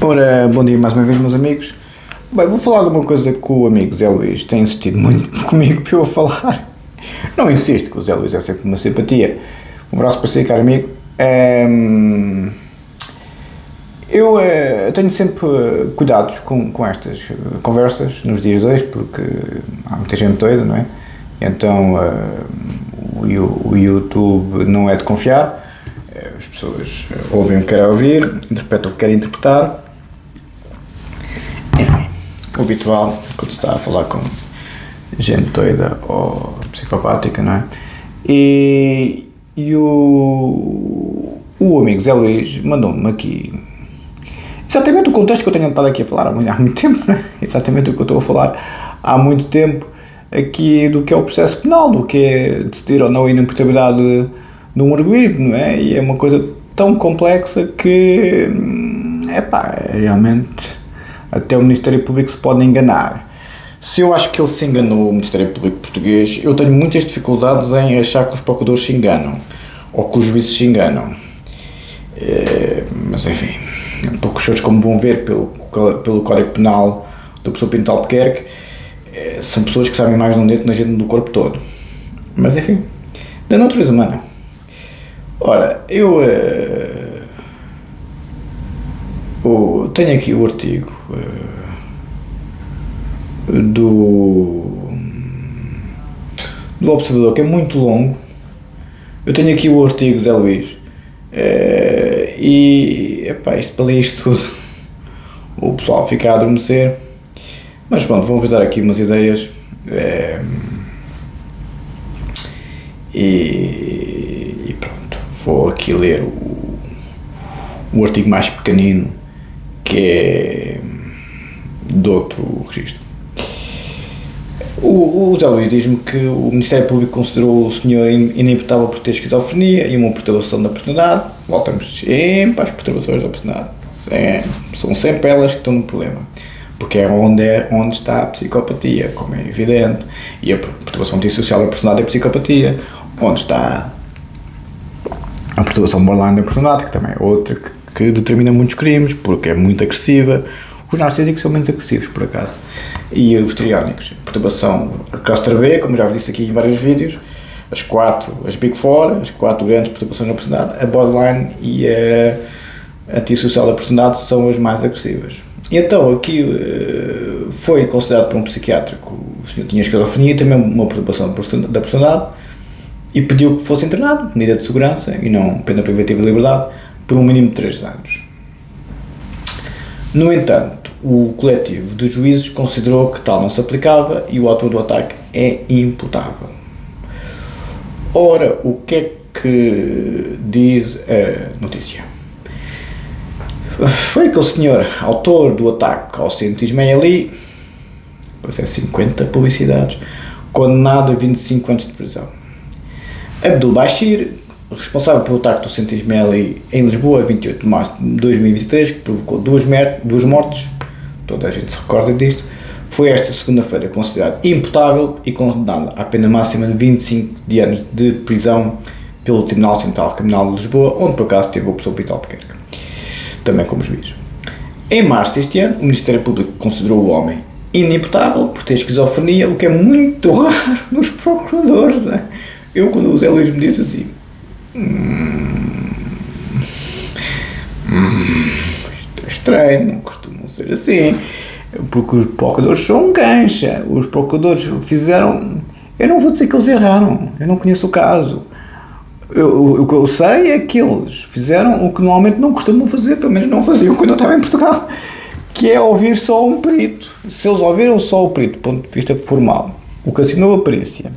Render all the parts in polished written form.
Ora, bom dia mais uma vez, meus amigos. Bem, vou falar de uma coisa que o amigo Zé Luís tem insistido muito comigo para eu falar. Não insisto, que o Zé Luís é sempre uma simpatia. Um abraço para si, caro amigo. Eu tenho sempre cuidados com estas conversas nos dias de hoje, porque há muita gente doida, não é? Então o YouTube não é de confiar. As pessoas ouvem o que querem ouvir, interpretam o que querem interpretar. Enfim, o habitual quando se está a falar com gente doida ou psicopática, não é? E o amigo Zé Luís mandou-me aqui exatamente o contexto que eu tenho estado aqui a falar há muito tempo, não é? Exatamente o que eu estou a falar há muito tempo aqui do que é o processo penal, do que é decidir ou não a inimputabilidade de um arguido, não é? E é uma coisa tão complexa que, realmente até o Ministério Público se pode enganar. Se eu acho que ele se enganou, o Ministério Público português, eu tenho muitas dificuldades em achar que os procuradores se enganam, ou que os juízes se enganam. Mas enfim, poucos senhores, como vão ver pelo Código Penal do professor Pinto Albuquerque, são pessoas que sabem mais de um dedo na gente do corpo todo. Mas enfim, da natureza humana. Ora, eu tenho aqui o artigo do Observador, que é muito longo. Eu tenho aqui o artigo de Zé Luís isto, para ler isto tudo o pessoal fica a adormecer, mas pronto, vou-vos dar aqui umas ideias e pronto, vou aqui ler o artigo mais pequenino, que é de outro registro. O Zé Luís diz-me que o Ministério Público considerou o senhor inimputável por ter esquizofrenia e uma perturbação da personalidade. Voltamos sempre às perturbações da personalidade. São sempre elas que estão no problema. Porque é onde está a psicopatia, como é evidente. E a perturbação dissocial da personalidade é a psicopatia. Onde está a perturbação borderline da personalidade, que também é outra que determina muitos crimes, porque é muito agressiva. Os narcísicos são menos agressivos, por acaso. E os triónicos. Perturbação, a cluster B, como já disse aqui em vários vídeos, as Big Four, as 4 grandes perturbações da personalidade, a borderline e a antissocial da personalidade são as mais agressivas. E então, aqui foi considerado por um psiquiátrico, o senhor tinha esquizofrenia e também uma perturbação da personalidade, e pediu que fosse internado, medida de segurança, e não pena privativa de liberdade, por um mínimo de 3 anos. No entanto, o coletivo de juízes considerou que tal não se aplicava e o autor do ataque é imputável. Ora, o que é que diz a notícia? Foi aquele senhor, autor do ataque ao Centro Ismaili, pois é 50 publicidades, condenado a 25 anos de prisão. Abdul Bashir, responsável pelo ataque do Centro Ismaili em Lisboa, 28 de março de 2023, que provocou duas mortes, toda a gente se recorda disto, foi esta segunda-feira considerado imputável e condenado à pena máxima de 25 anos de prisão pelo Tribunal Central Criminal de Lisboa, onde por acaso teve o professor Pinto Albuquerque, também como juiz. Em março deste ano, o Ministério Público considerou o homem inimputável por ter esquizofrenia, o que é muito raro nos procuradores. Eu, quando o Zé Luís me disse assim, isto é estranho, não costumam ser assim, porque os procuradores são cancha, os procuradores fizeram, eu não vou dizer que eles erraram, eu não conheço o caso, o que eu sei é que eles fizeram o que normalmente não costumam fazer, pelo menos não faziam quando eu estava em Portugal, que é ouvir só um perito. Se eles ouviram só o perito do ponto de vista formal, o que assinou a perícia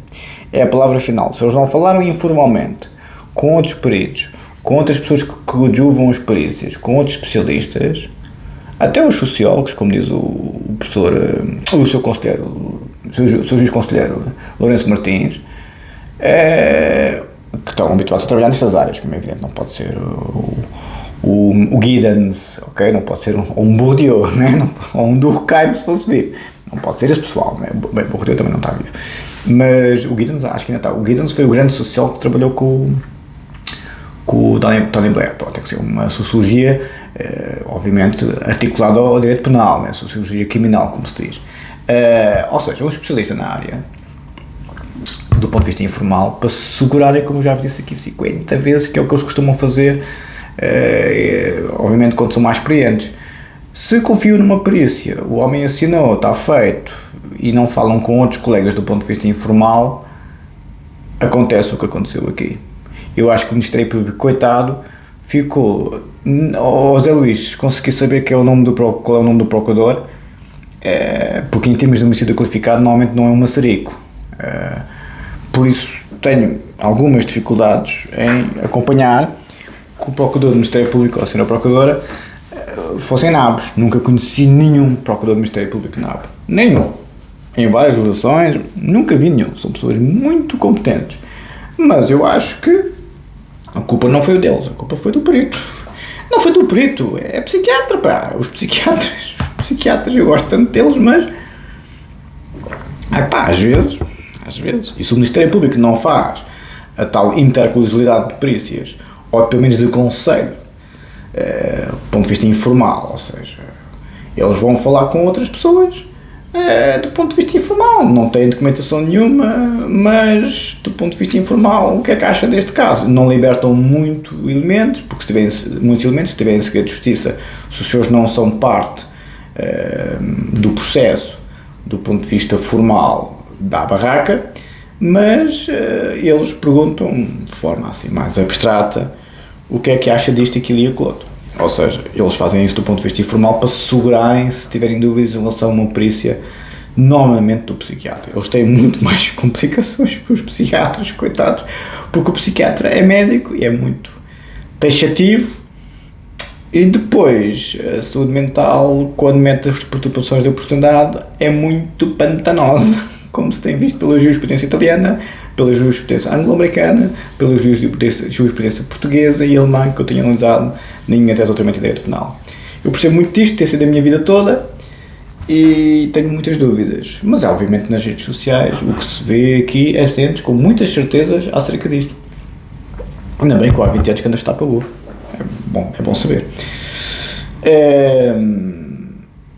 é a palavra final, se eles não falaram informalmente com outros peritos, com outras pessoas que coadjuvam as perícias, com outros especialistas, até os sociólogos, como diz o professor, o seu conselheiro, o seu juiz conselheiro Lourenço Martins, que estão habituados a trabalhar nestas áreas, como é evidente, não pode ser o Giddens, ok? Não pode ser um Bourdieu, né? Ou um Durkheim, se fosse vivo. Não pode ser esse pessoal, né? Bem, Bourdieu também não está vivo. Mas o Giddens, acho que ainda está. O Giddens foi o grande sociólogo que trabalhou com o Tony Blair. Pode ter que ser uma sociologia obviamente articulado ao direito penal, né? Sociologia criminal, como se diz. Ou seja, um especialista na área, do ponto de vista informal, para se segurarem, como eu já vos disse aqui 50 vezes, que é o que eles costumam fazer, obviamente quando são mais experientes. Se confiam numa perícia, o homem assinou, está feito, e não falam com outros colegas do ponto de vista informal, acontece o que aconteceu aqui. Eu acho que o Ministério Público, coitado, ficou... Zé Luís, consegui saber qual é o nome do procurador, porque em termos de homicídio qualificado normalmente não é um maçarico. Por isso tenho algumas dificuldades em acompanhar que o procurador do Ministério Público ou a senhora procuradora fossem nabos. Nunca conheci nenhum procurador do Ministério Público nabo. Nenhum. Em várias legislações, nunca vi nenhum. São pessoas muito competentes. Mas eu acho que a culpa não foi deles, a culpa foi do perito. Não foi do perito, é psiquiatra, pá. Os psiquiatras, eu gosto tanto deles, mas... pá, às vezes. E se o Ministério Público não faz a tal intercolegialidade de perícias, ou pelo menos de conselho, do ponto de vista informal, ou seja, eles vão falar com outras pessoas do ponto de vista informal, não têm documentação nenhuma, mas do ponto de vista informal, o que é que acham deste caso? Não libertam muitos elementos, porque se tiverem segredo de justiça, se os senhores não são parte do processo, do ponto de vista formal, da barraca, mas eles perguntam de forma assim mais abstrata o que é que acha disto, aquilo e aquilo outro. Ou seja, eles fazem isso do ponto de vista informal para se segurarem se tiverem dúvidas em relação a uma perícia, normalmente do psiquiatra. Eles têm muito mais complicações que os psiquiatras, coitados, porque o psiquiatra é médico e é muito taxativo, e depois a saúde mental, quando mete as perturbações de oportunidade, é muito pantanosa, como se tem visto pela jurisprudência italiana, pela jurisprudência anglo-americana, pela jurisprudência portuguesa e alemã, que eu tenho analisado na minha tese de doutoramento em direito penal. Eu percebo muito disto, tem sido a minha vida toda e tenho muitas dúvidas, mas obviamente nas redes sociais o que se vê aqui é sempre com muitas certezas acerca disto. Ainda bem que há 20 anos que anda a estar para boa. É bom saber.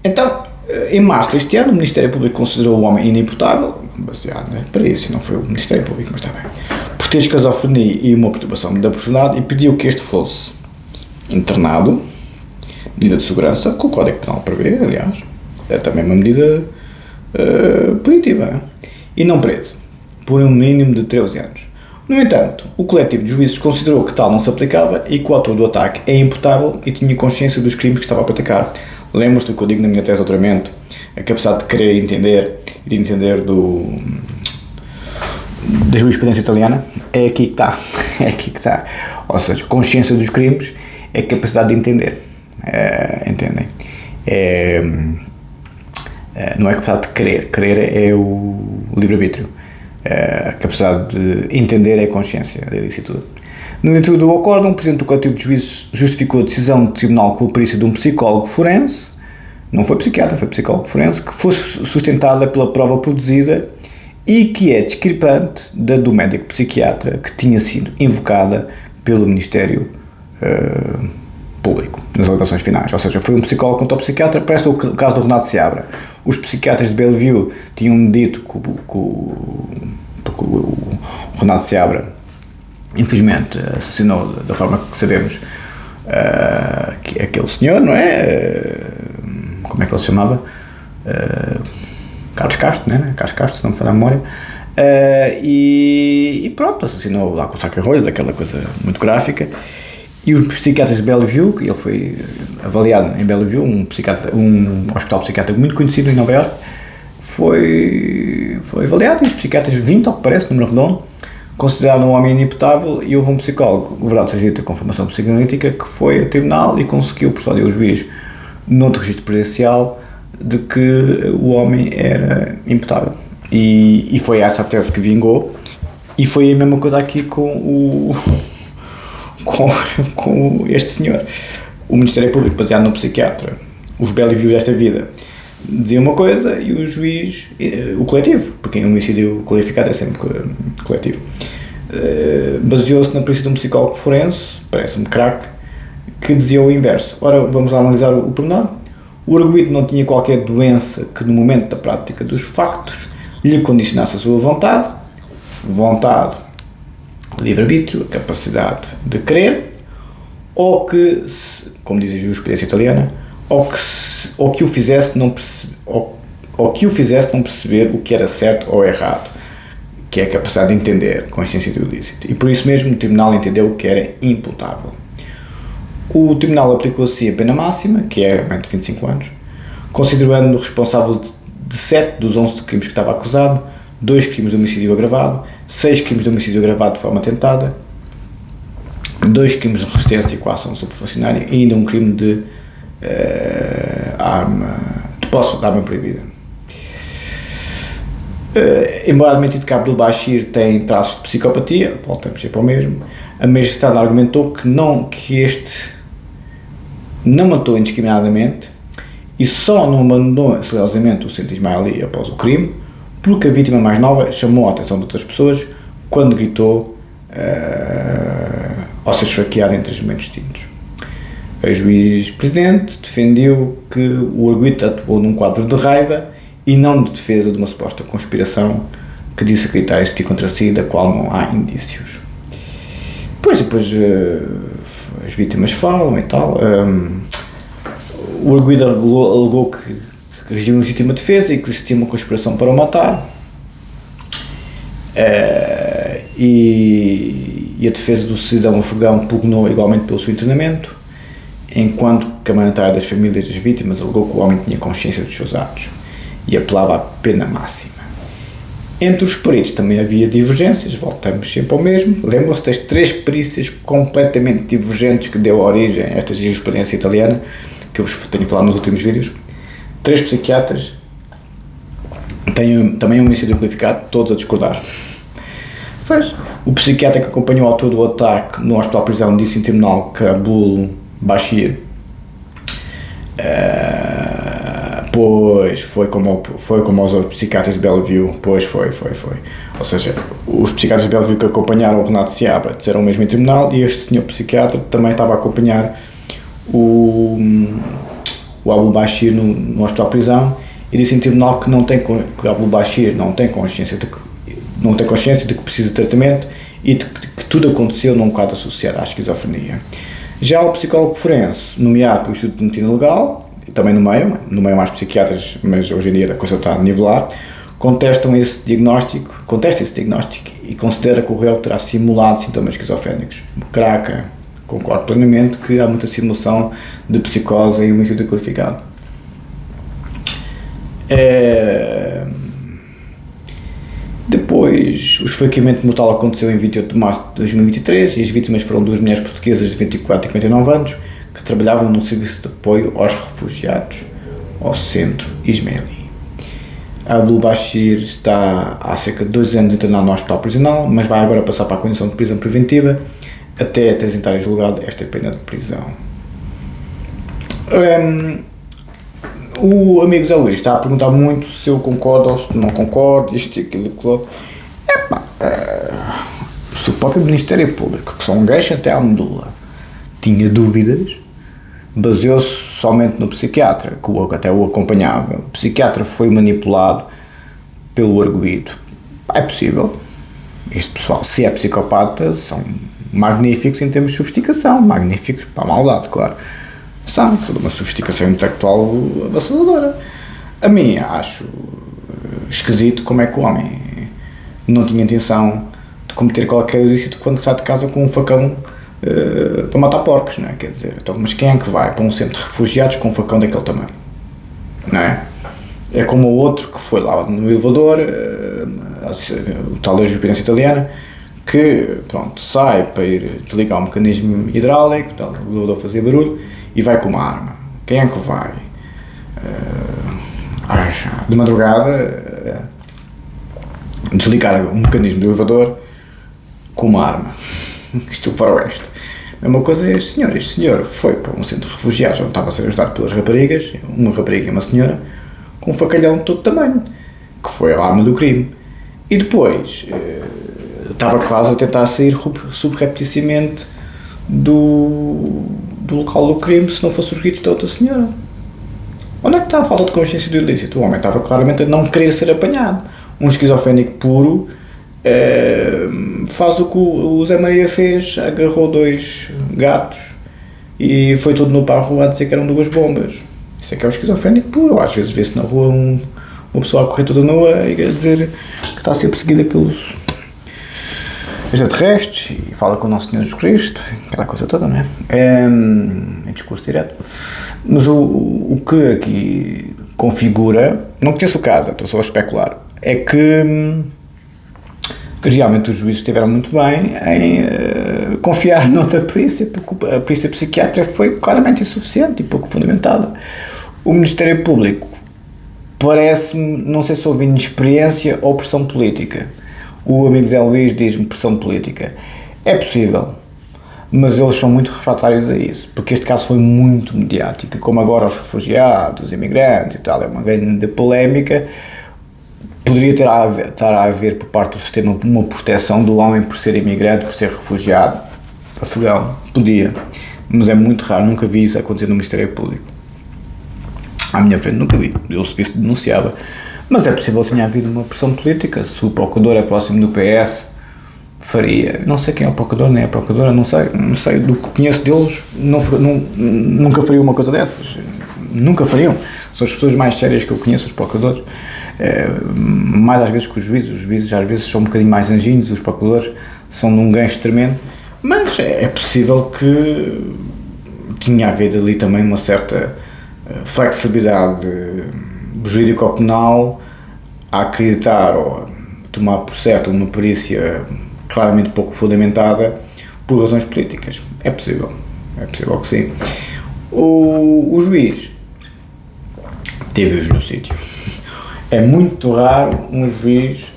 Então, em março deste ano, o Ministério Público considerou o homem inimputável, baseado na perícia, não foi o Ministério Público, mas está bem, por ter esquizofrenia e uma perturbação da personalidade, e pediu que este fosse internado, medida de segurança, que o Código Penal prevê, aliás, é também uma medida punitiva, e não preso, por um mínimo de 13 anos. No entanto, o coletivo de juízes considerou que tal não se aplicava e que o autor do ataque é imputável e tinha consciência dos crimes que estava a praticar. Lembro-se do que eu digo na minha tese de doutoramento, a capacidade de querer entender e de entender da jurisprudência italiana, é aqui que está. Ou seja, consciência dos crimes é capacidade de entender. Entendem? Não é capacidade de querer é o livre-arbítrio. A capacidade de entender é a consciência da ilicitude. Na leitura do acórdão, o Presidente do Coletivo de Juízes justificou a decisão do Tribunal com a perícia de um psicólogo forense, não foi psiquiatra, foi psicólogo forense, que fosse sustentada pela prova produzida e que é discrepante da do médico psiquiatra que tinha sido invocada pelo Ministério Público nas alegações finais. Ou seja, foi um psicólogo contra o psiquiatra, parece o caso do Renato Seabra. Os psiquiatras de Bellevue tinham dito que o Renato Seabra, infelizmente, assassinou da forma que sabemos que aquele senhor, não é? Como é que ele se chamava? Carlos Castro, não é? Carlos Castro, se não me falha a memória. E pronto, assassinou lá com o saca-rolhos, aquela coisa muito gráfica. E os psiquiatras de Bellevue, que ele foi avaliado em Bellevue, um hospital psiquiátrico muito conhecido em Nova Iorque, foi avaliado, e os psiquiatras, 20 ao que parece, número redondo, consideraram um homem inimputável, e houve um psicólogo, o verdade seja dita, com formação psicanalítica, que foi a tribunal e conseguiu persuadir o juiz, noutro registro presidencial, de que o homem era imputável. E foi essa a tese que vingou, e foi a mesma coisa aqui com este senhor. O Ministério Público, baseado no psiquiatra, os Bellevue desta vida, dizia uma coisa, e o juiz, o coletivo, porque um homicídio qualificado é sempre coletivo, baseou-se na perícia de um psicólogo forense, parece-me craque, que dizia o inverso. Ora, vamos lá analisar o pormenor. O arguido não tinha qualquer doença que no momento da prática dos factos lhe condicionasse a sua vontade, livre-arbítrio, capacidade de querer, ou que, como diz a jurisprudência italiana, ou que o fizesse não perceber o que era certo ou errado, que é a capacidade de entender, consciência do ilícito. E por isso mesmo o tribunal entendeu que era imputável. O tribunal aplicou assim a pena máxima, que é de 25 anos, considerando-o responsável de 7 dos 11 crimes que estava acusado, 2 crimes de homicídio agravado, 6 crimes de homicídio agravado de forma tentada, 2 crimes de resistência e coação subfuncionária e ainda um crime de posse de arma proibida. Embora admitido que Abdul Bashir tem traços de psicopatia, voltamos sempre ao mesmo, a magistrada argumentou que este não matou indiscriminadamente e só não abandonou silenciosamente o centro ismaili após o crime, porque a vítima mais nova chamou a atenção de outras pessoas quando gritou ao ser esfaqueado em 3 momentos distintos. A juiz-presidente defendeu que o arguido atuou num quadro de raiva e não de defesa de uma suposta conspiração que disse acreditar existir contra si, da qual não há indícios. Depois as vítimas falam e tal. O arguido alegou que regiu legítima defesa e que existia uma conspiração para o matar. E a defesa do cidadão afegão pugnou igualmente pelo seu internamento, enquanto que a humanitária das famílias das vítimas alegou que o homem tinha consciência dos seus atos e apelava à pena máxima. Entre os peritos também havia divergências, voltamos sempre ao mesmo. Lembram-se das 3 perícias completamente divergentes que deu origem a esta jurisprudência italiana, que eu vos tenho falado nos últimos vídeos. 3 psiquiatras, também um homicídio qualificado, todos a discordar. O psiquiatra que acompanhou o autor do ataque no hospital de prisão disse em tribunal que Abdul Bashir pois foi como os outros psiquiatras de Bellevue, pois foi. Ou seja, os psiquiatras de Bellevue que acompanharam o Renato Seabra disseram o mesmo em tribunal, e este senhor psiquiatra também estava a acompanhar o Abdul Bashir no hospital de prisão, e disse em tribunal que Abdul Bashir não tem consciência de que precisa de tratamento e de que tudo aconteceu num quadro associado à esquizofrenia. Já o psicólogo forense, nomeado pelo Instituto de Medicina Legal, também no meio mais psiquiatras, mas hoje em dia a coisa está a nivelar, contesta esse diagnóstico e considera que o réu terá simulado sintomas esquizofrénicos. Craca, concordo plenamente que há muita simulação de psicose em homicídio qualificado. Depois, o esfaqueamento mortal aconteceu em 28 de março de 2023 e as vítimas foram 2 mulheres portuguesas de 24 e 59 anos que trabalhavam no serviço de apoio aos refugiados ao centro ismaili. Abdul Bashir está há cerca de 2 anos internado no hospital prisional, mas vai agora passar para a condição de prisão preventiva até tentar julgado esta pena de prisão. O amigo Zé Luís está a perguntar muito se eu concordo ou se não concordo, isto e aquilo, aquilo. Se o próprio Ministério Público, que são um gajo até à medula, tinha dúvidas, baseou-se somente no psiquiatra, que até o acompanhava. O psiquiatra foi manipulado pelo arguido. É possível. Este pessoal, se é psicopata, são magníficos em termos de sofisticação, magníficos para a maldade, claro. São de uma sofisticação intelectual avassaladora. A mim, acho esquisito como é que o homem não tinha intenção de cometer qualquer ilícito quando sai de casa com um facão para matar porcos, não é? Quer dizer, então, mas quem é que vai para um centro de refugiados com um facão daquele tamanho? Não é? É como o outro que foi lá no elevador, o tal da jurisprudência italiana, que, pronto, sai para ir desligar um mecanismo hidráulico, o elevador fazia barulho, e vai com uma arma. Quem é que vai de madrugada desligar um mecanismo do elevador com uma arma? Isto para o resto. A mesma coisa é este senhor foi para um centro de refugiados onde estava a ser ajudado pelas raparigas, uma rapariga e uma senhora, com um facalhão de todo tamanho, que foi a arma do crime. E depois estava quase a tentar sair subrepticiamente do local do crime se não fosse os gritos da outra senhora? Onde é que está a falta de consciência do ilícito? O homem estava claramente a não querer ser apanhado. Um esquizofrénico puro faz o que o Zé Maria fez, agarrou 2 gatos e foi todo no parro a dizer que eram 2 bombas. Isso é que é o esquizofrénico puro. Às vezes vê-se na rua uma pessoa a correr toda nua e a dizer que está a ser perseguida pelos extraterrestres e fala com o Nosso Senhor Jesus Cristo, aquela coisa toda, não é? É discurso direto. Mas o que aqui configura, não conheço o caso, estou só a especular, é que realmente os juízes estiveram muito bem em confiar noutra perícia, porque a perícia psiquiátrica foi claramente insuficiente e pouco fundamentada. O Ministério Público parece-me, não sei se houve inexperiência ou pressão política. O amigo Zé Luís diz-me pressão política. É possível, mas eles são muito refratários a isso, porque este caso foi muito mediático, como agora os refugiados, os imigrantes e tal, é uma grande polémica. Poderia estar a haver por parte do sistema uma proteção do homem por ser imigrante, por ser refugiado, afegão, podia, mas é muito raro, nunca vi isso acontecer no Ministério Público. À minha frente nunca vi, eu se visse denunciava, mas é possível que tenha havido uma pressão política. Se o procurador é próximo do PS, faria, não sei quem é o procurador, nem a procuradora, não sei, do que conheço deles, nunca faria uma coisa dessas, nunca fariam. São as pessoas mais sérias que eu conheço, os procuradores, mais às vezes que os juízes às vezes são um bocadinho mais anjinhos, os procuradores são num gancho tremendo, mas é possível que tinha havido ali também uma certa flexibilidade jurídico-penal a acreditar ou a tomar por certo uma perícia claramente pouco fundamentada por razões políticas. É possível que sim. O juiz teve-os no sítio. É muito raro um juiz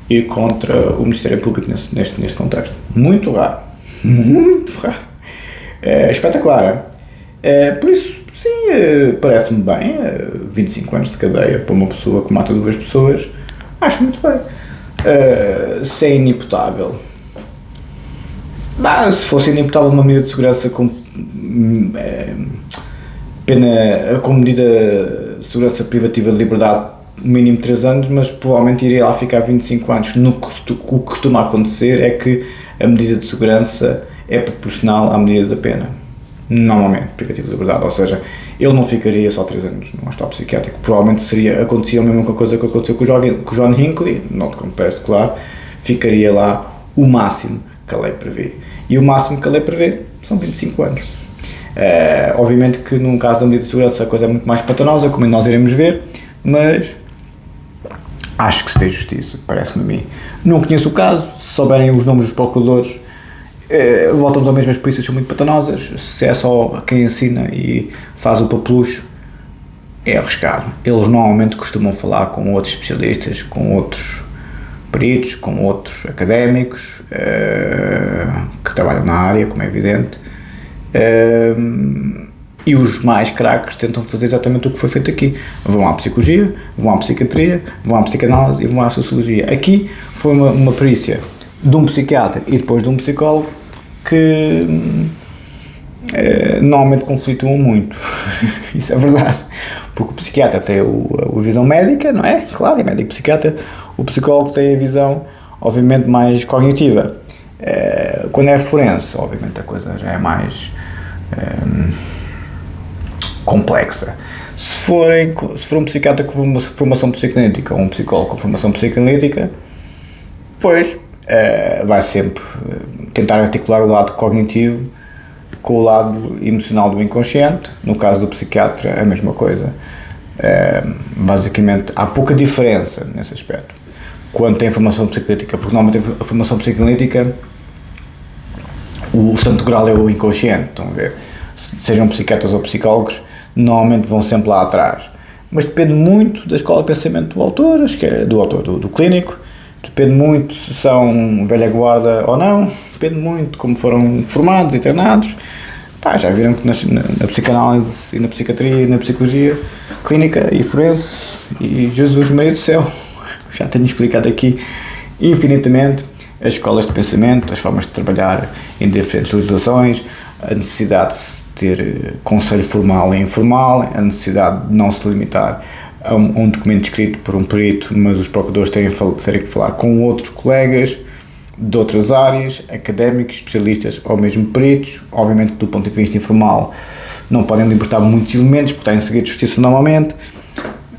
ir contra o Ministério Público neste contexto. Muito raro. Muito raro. É espetacular. Por isso, sim, parece-me bem. 25 anos de cadeia para uma pessoa que mata 2 pessoas, acho muito bem. Se é inimputável. Se fosse inimputável uma medida de segurança com pena, com medida de segurança privativa de liberdade, mínimo 3 anos, mas provavelmente iria lá ficar 25 anos. O que costuma acontecer é que a medida de segurança é proporcional à medida da pena, normalmente, privativa de liberdade, ou seja, ele não ficaria só 3 anos num hospital psiquiátrico, provavelmente acontecia a mesma coisa que aconteceu com o John Hinckley, not compared, claro, ficaria lá o máximo que a lei prevê, e o máximo que a lei prevê são 25 anos. Obviamente que num caso da medida de segurança a coisa é muito mais patanosa, como nós iremos ver, mas acho que se tem justiça, parece-me a mim. Não conheço o caso, se souberem os nomes dos procuradores, voltamos ao mesmo, as polícias são muito patanosas, se é só quem ensina e faz o papelucho, é arriscado. Eles normalmente costumam falar com outros especialistas, com outros peritos, com outros académicos que trabalham na área, como é evidente, e os mais craques tentam fazer exatamente o que foi feito aqui. Vão à psicologia, vão à psiquiatria, vão à psicanálise e vão à sociologia. Aqui foi uma perícia de um psiquiatra e depois de um psicólogo que normalmente conflituam muito. Isso é verdade, porque o psiquiatra tem a visão médica, não é? Claro, é médico psiquiatra. O psicólogo tem a visão, obviamente, mais cognitiva. Quando é forense, obviamente a coisa já é mais complexa. Se for um psiquiatra com uma formação psicanalítica ou um psicólogo com formação psicanalítica, pois vai sempre tentar articular o lado cognitivo com o lado emocional do inconsciente. No caso do psiquiatra, a mesma coisa. Basicamente, há pouca diferença nesse aspecto quando tem formação psicanalítica, porque normalmente a formação psicanalítica, o santo grau é o inconsciente, estão a ver? Sejam psiquiatras ou psicólogos, normalmente vão sempre lá atrás, mas depende muito da escola de pensamento do autor, que é do clínico, depende muito se são velha guarda ou não, depende muito de como foram formados e treinados. Já viram que na psicanálise e na psiquiatria e na psicologia clínica e forense, e Jesus Maria do Céu, já tenho explicado aqui infinitamente as escolas de pensamento, as formas de trabalhar em diferentes legislações, a necessidade de se ter conselho formal e informal, a necessidade de não se limitar a um documento escrito por um perito, mas os procuradores terem que falar com outros colegas de outras áreas, académicos, especialistas ou mesmo peritos. Obviamente, do ponto de vista informal, não podem libertar muitos elementos, porque está em segredo de justiça normalmente.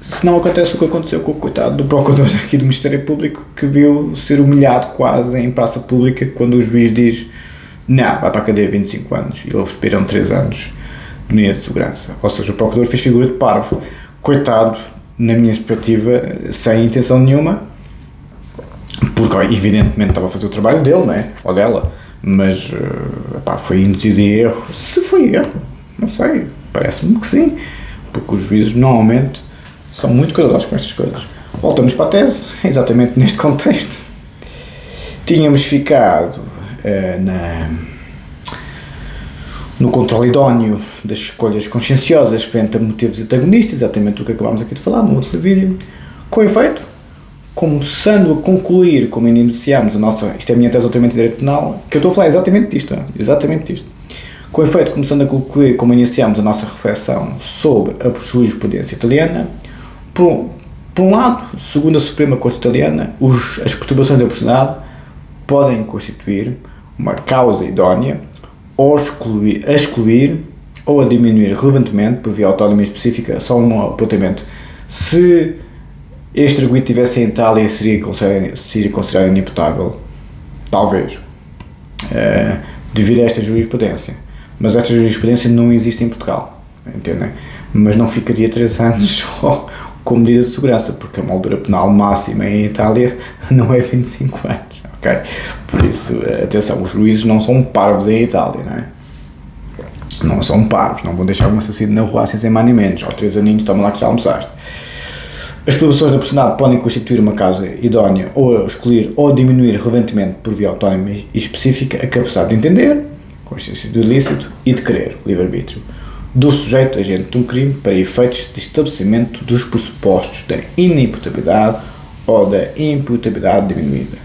Se não acontece o que aconteceu com o coitado do procurador aqui do Ministério Público, que viu ser humilhado quase em praça pública quando o juiz diz: não, vai para a cadeia 25 anos, e eles esperam 3 anos de medida de segurança. Ou seja, o procurador fez figura de parvo. Coitado, na minha perspectiva, sem intenção nenhuma, porque evidentemente estava a fazer o trabalho dele, não é? Ou dela, mas foi induzido em erro. Se foi erro, não sei, parece-me que sim, porque os juízes normalmente são muito cuidadosos com estas coisas. Voltamos para a tese, exatamente neste contexto. Tínhamos ficado no controle idóneo das escolhas conscienciosas frente a motivos antagonistas, exatamente o que acabámos aqui de falar no outro vídeo. Com efeito, começando a concluir, como iniciámos a nossa, isto é a minha tese altamente direito penal, que eu estou a falar exatamente disto. Com efeito, começando a concluir, como iniciámos a nossa reflexão sobre a jurisprudência italiana, por um lado, segundo a Suprema Corte Italiana, as perturbações da personalidade podem constituir uma causa idónea ou a excluir ou a diminuir relevantemente, por via autónoma específica. Só um apontamento: se este arguido estivesse em Itália, seria considerado inimputável, talvez, devido a esta jurisprudência. Mas esta jurisprudência não existe em Portugal, entendem? Mas não ficaria 3 anos só com medida de segurança, porque a moldura penal máxima em Itália não é 25 anos, ok? Por isso, atenção, os juízes não são parvos em Itália, não é? Não são parvos, não vão deixar um assassino na rua sem mais nem menos. Ou 3 aninhos, toma lá que já almoçaste. As provações da personalidade podem constituir uma causa idónea ou excluir ou diminuir relevantemente, por via autónoma e específica, a capacidade de entender, consciência do ilícito e de querer, livre-arbítrio, do sujeito agente de um crime para efeitos de estabelecimento dos pressupostos da inimputabilidade ou da imputabilidade diminuída.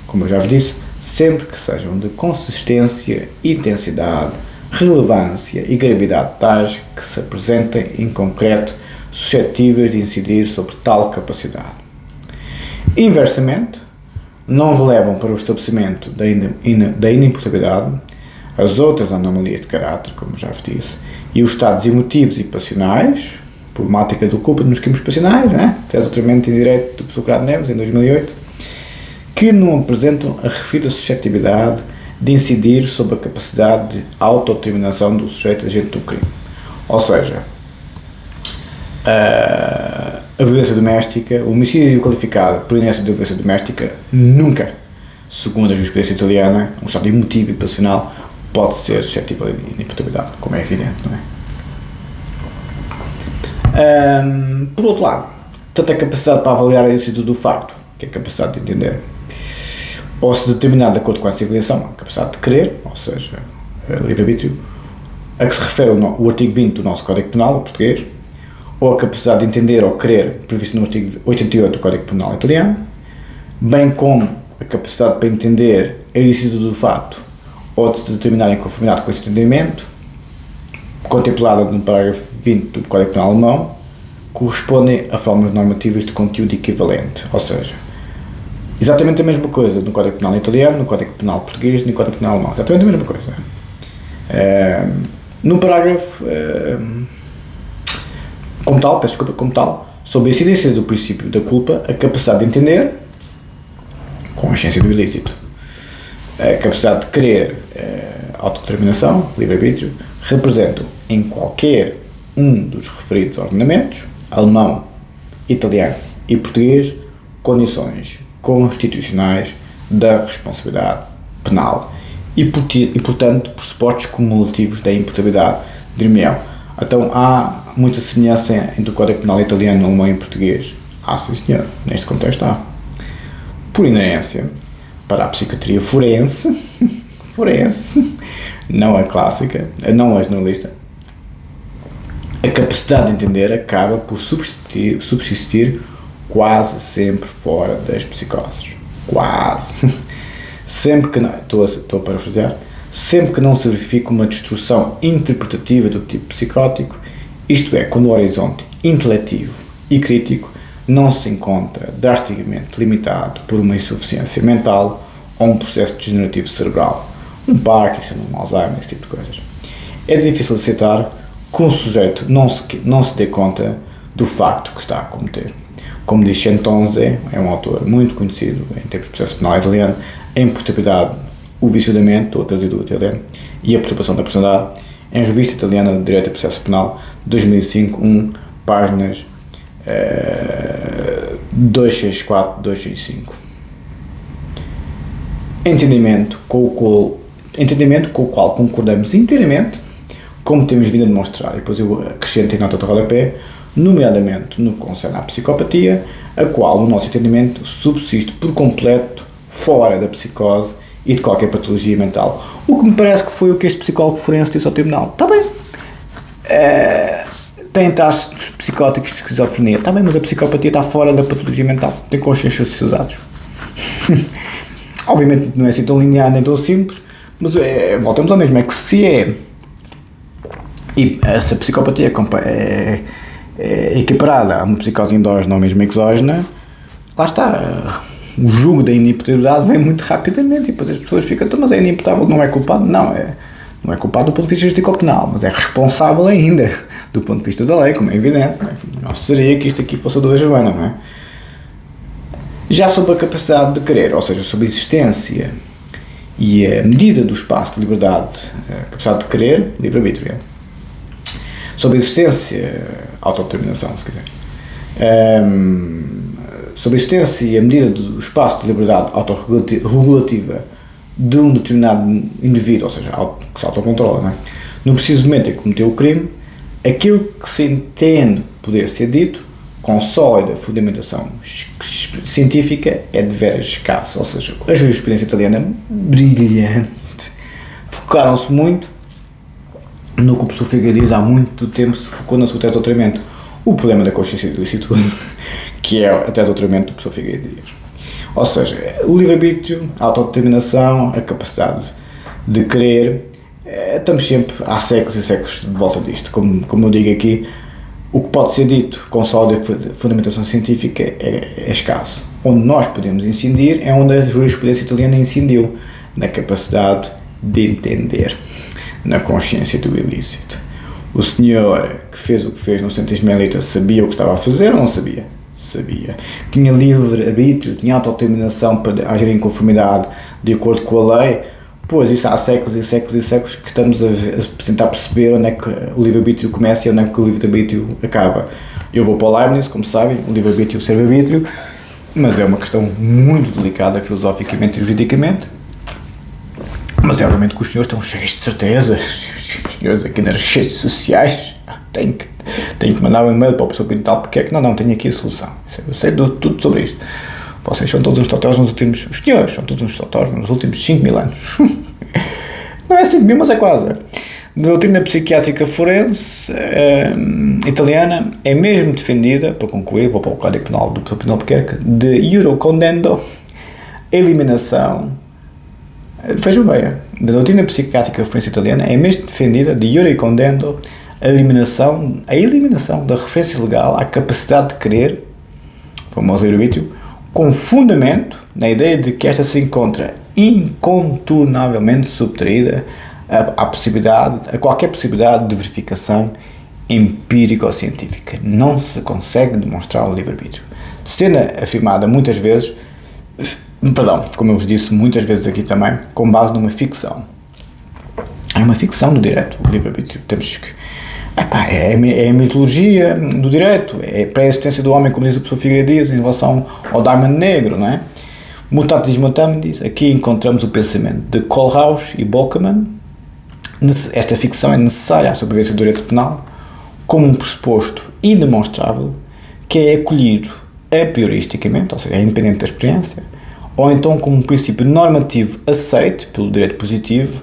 Como eu já vos disse, sempre que sejam de consistência, intensidade, relevância e gravidade tais que se apresentem em concreto suscetíveis de incidir sobre tal capacidade. Inversamente, não relevam para o estabelecimento da inimputabilidade as outras anomalias de caráter, como já vos disse, e os estados emotivos e passionais, problemática do culpa nos crimes passionais, né? Tese doutoramento em Direito do Socrate Neves, em 2008, que não apresentam a referida suscetibilidade de incidir sobre a capacidade de autodeterminação do sujeito agente do crime. Ou seja, a violência doméstica, o homicídio qualificado por inércia de violência doméstica, nunca, segundo a jurisprudência italiana, um estado emotivo e passional pode ser suscetível de inimputabilidade, como é evidente, não é? Por outro lado, tanto a capacidade para avaliar a ilicitude do facto, que é a capacidade de entender, ou se determinar de acordo com essa avaliação, a capacidade de querer, ou seja, livre-arbítrio, a que se refere o artigo 20 do nosso Código Penal, o português, ou a capacidade de entender ou querer, previsto no artigo 88 do Código Penal italiano, bem como a capacidade para entender a ilicitude do facto ou de se determinar em conformidade com esse entendimento, contemplada no parágrafo 20 do Código Penal alemão, correspondem a formas normativas de conteúdo equivalente, ou seja, exatamente a mesma coisa no Código Penal italiano, no Código Penal português e no Código Penal alemão, exatamente a mesma coisa. No parágrafo, como tal, sob a incidência do princípio da culpa, a capacidade de entender, consciência do ilícito, a capacidade de querer, autodeterminação, livre-arbítrio, representam em qualquer um dos referidos ordenamentos, alemão, italiano e português, condições constitucionais da responsabilidade penal e portanto, pressupostos cumulativos da imputabilidade, dir-me-ão. Então, há muita semelhança entre o Código Penal italiano, alemão e português? Sim senhor, neste contexto há. Por inerência, para a psiquiatria forense, não a clássica, não a generalista, a capacidade de entender acaba por subsistir quase sempre fora das psicoses. Quase. Sempre que não, estou a parafrasear, sempre que não se verifique uma destruição interpretativa do tipo psicótico, isto é, quando o horizonte intelectivo e crítico não se encontra drasticamente limitado por uma insuficiência mental ou um processo degenerativo cerebral, um Parkinson, um Alzheimer, esse tipo de coisas. É difícil aceitar que um sujeito não se dê conta do facto que está a cometer. Como diz Centonze, é um autor muito conhecido em termos de processo penal italiano, a imputabilidade, o vício da mente, ou trazido do italiano, e a perturbação da personalidade, em Revista Italiana de Direito e Processo Penal, 2005, páginas 264, 265. Entendimento com o qual concordamos inteiramente, como temos vindo a demonstrar, e depois eu acrescento em nota de rodapé, nomeadamente no que concerne à psicopatia, a qual, no nosso entendimento, subsiste por completo fora da psicose e de qualquer patologia mental. O que me parece que foi o que este psicólogo forense disse ao tribunal. Está bem, tem traços psicóticos de esquizofrenia, está bem, mas a psicopatia está fora da patologia mental, tem consciências socializados. Obviamente não é assim tão linear nem tão simples, mas voltamos ao mesmo, é que e essa psicopatia é equiparada a uma psicose endógena ou mesmo exógena, lá está, o jugo da inimputabilidade vem muito rapidamente e depois as pessoas ficam, mas é inimputável, não é culpado? Não é culpado do ponto de vista justiça-penal, mas é responsável ainda do ponto de vista da lei, como é evidente. Não seria que isto aqui fosse a Dona Joana, não é? Já sobre a capacidade de querer, ou seja, sobre a existência e a medida do espaço de liberdade, a capacidade de querer, livre-arbítrio, sobre a existência, autodeterminação, se quiser, sobre a existência e a medida do espaço de liberdade autorregulativa de um determinado indivíduo, ou seja, que se autocontrola, não é? No preciso momento em que cometeu o crime, aquilo que se entende poder ser dito, com sólida fundamentação científica, é de veras escasso. Ou seja, a jurisprudência italiana, brilhante, focaram-se muito no que o professor Figueiredo Dias há muito tempo se focou na sua tese de doutoramento. O problema da consciência de ilicitude, que é a tese de doutoramento do professor Figueiredo Dias. Ou seja, o livre-arbítrio, a autodeterminação, a capacidade de querer, estamos sempre há séculos e séculos de volta disto. Como eu digo aqui, o que pode ser dito com sólida fundamentação científica é escasso. Onde nós podemos incidir é onde a jurisprudência italiana incidiu, na capacidade de entender, na consciência do ilícito. O senhor que fez o que fez no Centro Ismaelita sabia o que estava a fazer ou não sabia? Sabia. Tinha livre-arbítrio, tinha autodeterminação para agir em conformidade de acordo com a lei. Pois isso há séculos e séculos e séculos que estamos a tentar perceber onde é que o livre-arbítrio começa e onde é que o livre-arbítrio acaba. Eu vou para o Leibniz, como sabem, o livre-arbítrio e o serve-arbítrio, mas é uma questão muito delicada filosoficamente e juridicamente. Mas é obviamente que os senhores estão cheios de certeza, os senhores aqui nas redes sociais têm que mandar um e-mail para o professor Pintal, porque é que não, tenho aqui a solução. Eu sei tudo sobre isto. Vocês são todos uns totós os senhores são todos uns totós nos últimos 5.000 anos. Não é 5.000, mas é quase. A doutrina psiquiátrica forense italiana é mesmo defendida, para concluir, vou para o Código Penal do professor Pinal Albuquerque, de iuro condendo, eliminação. Vejam bem, a doutrina psiquiátrica forense italiana é mesmo defendida de iure condendo a eliminação da referência legal à capacidade de querer, famoso livre-arbítrio, com fundamento na ideia de que esta se encontra incontornavelmente subtraída a qualquer possibilidade de verificação empírica ou científica. Não se consegue demonstrar o livre-arbítrio. Sendo afirmada muitas vezes, como eu vos disse muitas vezes aqui também, com base numa ficção. É uma ficção do direito, o livre-arbítrio. Temos que... é a mitologia do direito, é a pré-existência do homem, como diz o professor Figueiredo Dias, em relação ao Diamond Negro, não é? Mutatis mutandis, aqui encontramos o pensamento de Kohlhaas e Boltzmann. Esta ficção é necessária à sobrevivência do direito penal como um pressuposto indemonstrável que é acolhido a prioristicamente, ou seja, é independente da experiência, ou então como um princípio normativo aceito pelo direito positivo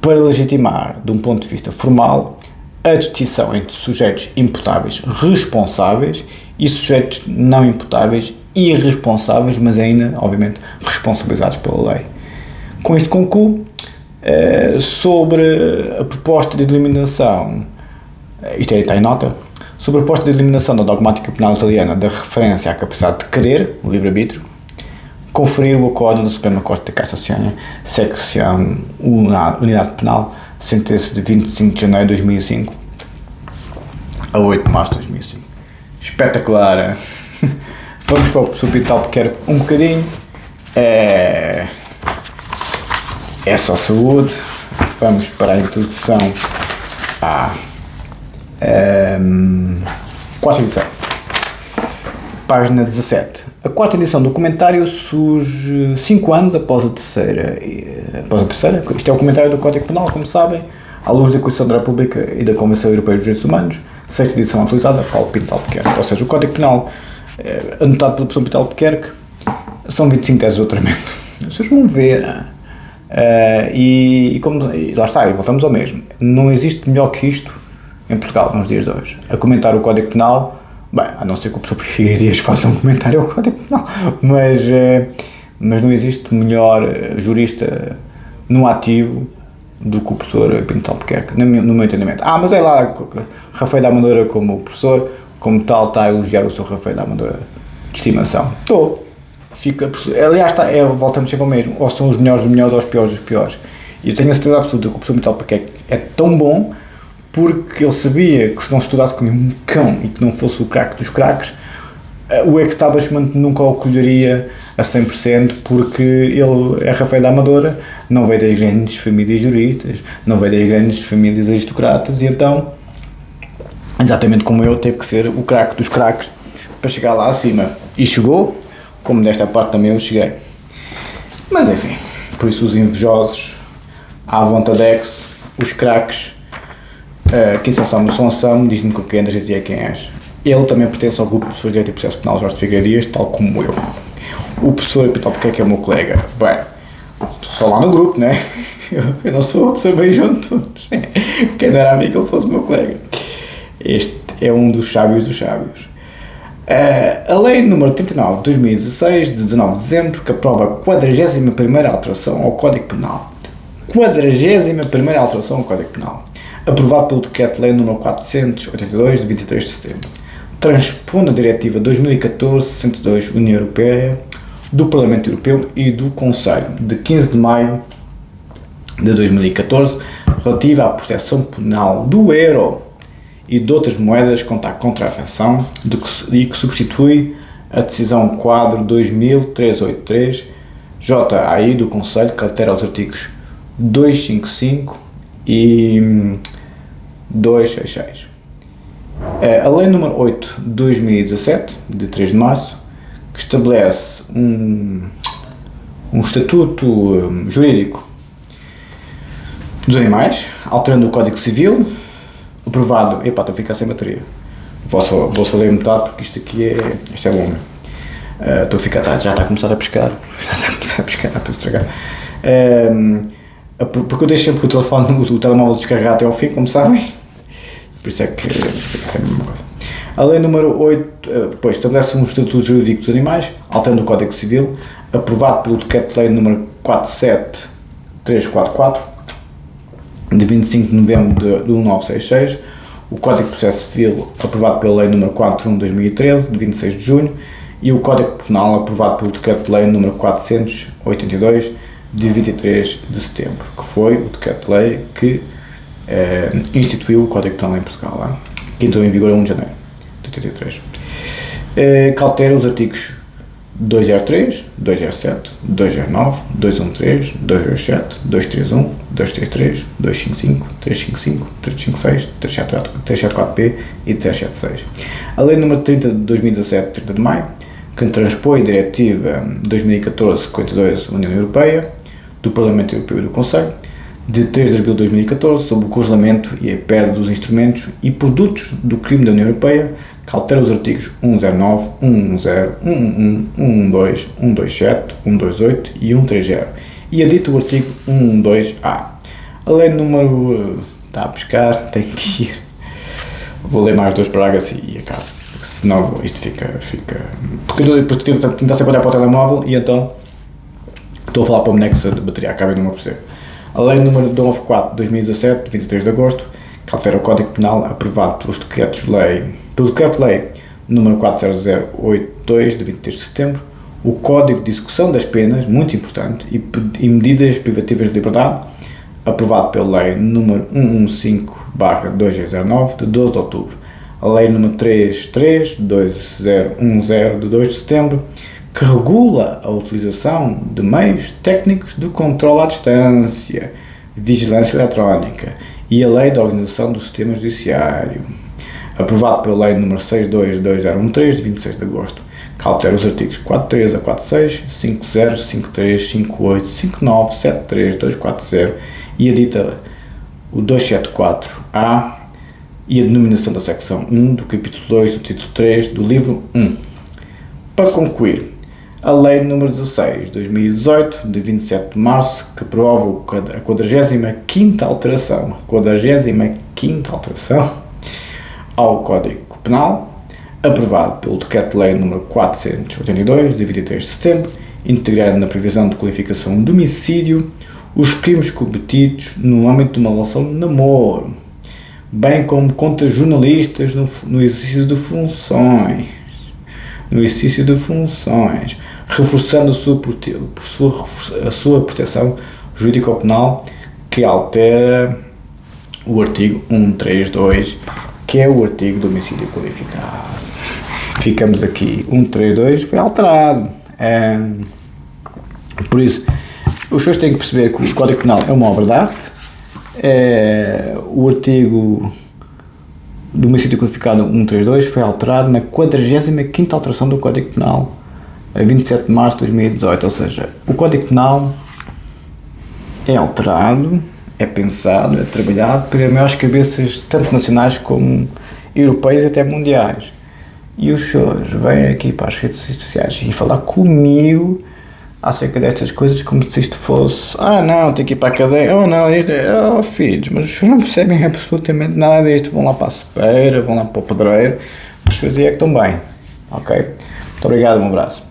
para legitimar, de um ponto de vista formal, a distinção entre sujeitos imputáveis responsáveis e sujeitos não imputáveis irresponsáveis, mas ainda, obviamente, responsabilizados pela lei. Com isto concluo, Sobre a proposta de eliminação, isto está em nota, sobre a proposta de eliminação da dogmática penal italiana da referência à capacidade de querer, o livre-arbítrio, conferir o acordo da Suprema Corte de Cassação, secção Unidade Penal, sentença de 25 de janeiro de 2005 a 8 de março de 2005. Espetacular! Vamos para o professor Pinto Albuquerque um bocadinho. É só saúde. Vamos para a introdução à quarta edição. Página 17. A quarta edição do comentário surge 5 anos após a terceira. Isto é o comentário do Código Penal, como sabem, à luz da Constituição da República e da Convenção Europeia dos Direitos Humanos, sexta edição atualizada, Paulo Pinto Albuquerque. Ou seja, o Código Penal, anotado pelo professor Pinto Albuquerque, são 25 teses de doutoramento. Vocês vão ver. E lá está, e voltamos ao mesmo. Não existe melhor que isto em Portugal, nos dias de hoje. A comentar o Código Penal, bem, a não ser que o professor Porfírio Dias faça um comentário ao Código Penal, mas não existe melhor jurista no ativo do que o professor Pinto Albuquerque, no meu entendimento. Mas é lá Rafael da Amadora como professor, como tal, está a elogiar o seu Rafael da Amadora de estimação. Aliás, voltamos sempre ao mesmo, ou são os melhores dos melhores ou os piores dos piores. E eu tenho a certeza absoluta que o professor Pinto Albuquerque é tão bom porque ele sabia que se não estudasse como um cão e que não fosse o craque dos craques, o establishment nunca o colheria a 100%, porque ele é Rafael da Amadora, não veio das grandes famílias juristas, não veio das grandes famílias aristocratas, e então, exatamente como eu, teve que ser o craque dos craques para chegar lá acima. E chegou, como desta parte também eu cheguei. Mas enfim, por isso os invejosos, à vontadex, os craques, quem se são, diz-me com quem andas e é quem és. Ele também pertence ao grupo de professores de Direito e Processo Penal Jorge Figueiredo Dias, tal como eu. O professor Pinto Albuquerque é o meu colega. Bem, estou só lá no grupo, né? Eu não sou o professor bem junto de todos. Quem não era amigo que ele fosse o meu colega. Este é um dos sábios dos sábios. A Lei nº 39 de 2016, de 19 de dezembro, que aprova a 41ª alteração ao Código Penal. 41ª alteração ao Código Penal. Aprovado pelo Decreto-Lei nº 482, de 23 de setembro. Transpõe a Diretiva 2014/62 União Europeia, do Parlamento Europeu e do Conselho, de 15 de maio de 2014, relativa à proteção penal do euro e de outras moedas contra a contrafação, e que substitui a decisão quadro 2000/383 JAI do Conselho, que altera os artigos 255 e 266. A Lei nº 8 de 2017, de 3 de março, que estabelece um estatuto jurídico dos animais, alterando o Código Civil, aprovado. Estou a ficar sem bateria. Vou só ler metade porque isto é longa. Estou a ficar, já está a começar a pescar. Estou a estragar. Porque eu deixo sempre o telemóvel descarregar até ao fim, como sabem. Por isso é que fica sempre a mesma coisa. A Lei nº 8 depois estabelece um estatuto jurídico dos animais, alterando o Código Civil, aprovado pelo Decreto-Lei nº 47344, de 25 de novembro de 1966, o Código de Processo Civil, aprovado pela Lei nº 41 de 2013, de 26 de junho, e o Código Penal, aprovado pelo Decreto-Lei nº 482, de 23 de setembro, que foi o Decreto-Lei que instituiu o Código Penal em Portugal, que entrou em vigor a 1 de janeiro de 83, que altera os artigos 203, 207, 209, 213, 227, 231, 233, 255, 355, 356, 374P e 376. A Lei nº 30 de 2017, 30 de maio, que transpõe a Diretiva 2014/52 União Europeia, do Parlamento Europeu e do Conselho, de 3 de abril de 2014, sobre o congelamento e a perda dos instrumentos e produtos do crime da União Europeia, que altera os artigos 109, 110, 111, 112, 127, 128 e 130, e adita o artigo 112A. A lei número... está a pescar, tem que ir. Vou ler mais 2 parágrafos e acabo, porque senão isto fica... Porque depois tentar sempre olhar para o telemóvel e então estou a falar para o boneco se a bateria acaba e não me percebo. A Lei número 94 de 2017, de 23 de agosto, que altera o Código Penal, aprovado pelo Decreto-Lei número 40082, de 23 de setembro, o Código de Execução das Penas, muito importante, e medidas privativas de liberdade, aprovado pela Lei número 115/2009, de 12 de outubro. A Lei número 33/2010, de 2 de setembro, que regula a utilização de meios técnicos de controle à distância, vigilância eletrónica, e a Lei da Organização do Sistema Judiciário, aprovado pela Lei número 62/2013, de 26 de agosto, que altera os artigos 43 a 46, 50, 53, 58, 59, 73, 240 e edita o 274-A e a denominação da secção 1 do capítulo 2 do título 3 do livro 1. Para concluir, a Lei nº 16, 2018, de 27 de março, que aprova a 45ª alteração ao Código Penal, aprovado pelo Decreto-Lei nº 482, de 23 de setembro, integrando na previsão de qualificação de homicídio os crimes cometidos no âmbito de uma relação de namoro, bem como contra jornalistas no exercício de funções, reforçando a sua proteção jurídico-penal, que altera o artigo 132, que é o artigo do homicídio qualificado. Ficamos aqui, 132 foi alterado. Por isso, os senhores têm que perceber que o Código Penal é uma obra de arte. O artigo do homicídio qualificado 132 foi alterado na 45ª alteração do Código Penal, a 27 de março de 2018, ou seja, o Código Penal é alterado, é pensado, é trabalhado pelas maiores cabeças, tanto nacionais como europeias e até mundiais. E os senhores vêm aqui para as redes sociais e falar comigo acerca destas coisas como se isto fosse não, tem que ir para a cadeia, filhos, mas os senhores não percebem absolutamente nada disto, vão lá para a sopeira, vão lá para o pedreiro, as coisas aí é que estão bem, ok? Muito obrigado, um abraço.